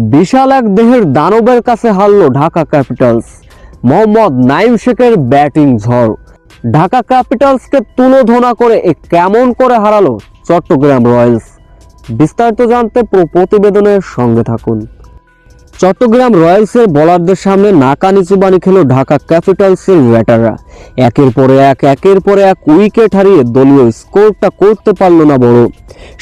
বিশাল এক দেহের দানবের কাছে হারল ঢাকা ক্যাপিটালস। মোহাম্মদ নাইম শেখের ব্যাটিং ঝড় ঢাকা ক্যাপিটালসকে তুলোধনা করে কেমন করে হারালো চট্টগ্রাম রয়্যালস। বিস্তারিত জানতে পুরো প্রতিবেদনের সঙ্গে থাকুন। চট্টগ্রাম রয়্যালসের বোলারদের সামনে নাকানিচু বানি খেল ঢাকা ক্যাপিটালসের ব্যাটাররা। একের পর এক উইকেট হারিয়ে দলীয় স্কোরটা করতে পারল না বড়।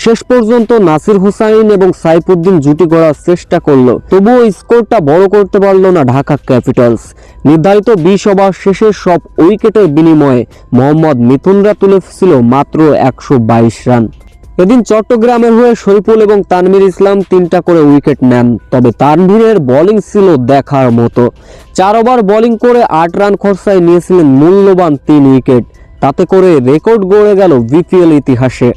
শেষ পর্যন্ত নাসির হুসাইন এবং সাইফুদ্দিন জুটি গড়ার চেষ্টা করলো, তবুও স্কোরটা বড় করতে পারল না ঢাকা ক্যাপিটালস। নির্ধারিত 20 ওভার শেষে সব উইকেটের বিনিময়ে মোহাম্মদ মিথুনরা তুলেছিল মাত্র 122 রান। এদিন চট্টগ্রামের হয়ে শরীফুল এবং তানভীর ইসলাম 3টা করে উইকেট নেন, তবে তানভীরের বোলিং ছিল দেখার মতো। 4 ওভার বোলিং করে 8 রান খরচায় নিয়েছিলেন মূল্যবান 3 উইকেট। তাতে করে রেকর্ড গড়ে গেল বিপিএল ইতিহাসে।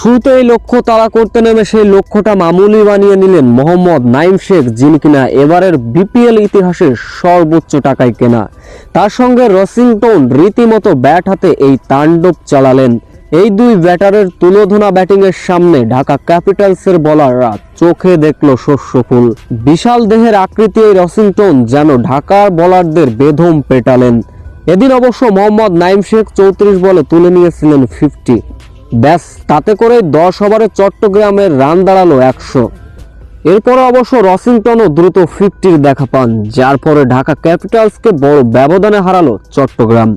শুরুতে এই লক্ষ্য তাড়া করতে নেমে সেই লক্ষ্যটা মামুলি বানিয়ে নিলেন মোহাম্মদ নাইম শেখ, যিনি কিনা এবারের বিপিএল ইতিহাসের সর্বোচ্চ টাকায় কেনা। তার সঙ্গে রসিংটন রীতিমতো ব্যাট হাতে এই তাণ্ডব চালালেন। এই দুই ব্যাটারের তুলোধনা ব্যাটিংয়ের সামনে ঢাকা ক্যাপিটালসের বোলাররা চোখে দেখল শস্যফুল। বিশাল দেহের আকৃতি এই রসিংটন যেন ঢাকার বোলারদের বেদম পেটালেন। এদিন অবশ্য মোহাম্মদ নাইম শেখ 34 বলে তুলে নিয়েছিলেন 50। ব্যাস, তাতে করে 10 ওভারে চট্টগ্রামের রান দাঁড়ালো 100। এরপরে অবশ্য রসিংটনও দ্রুত 50-র দেখা পান, যার পরে ঢাকা ক্যাপিটালসকে বড় ব্যবধানে হারালো চট্টগ্রাম।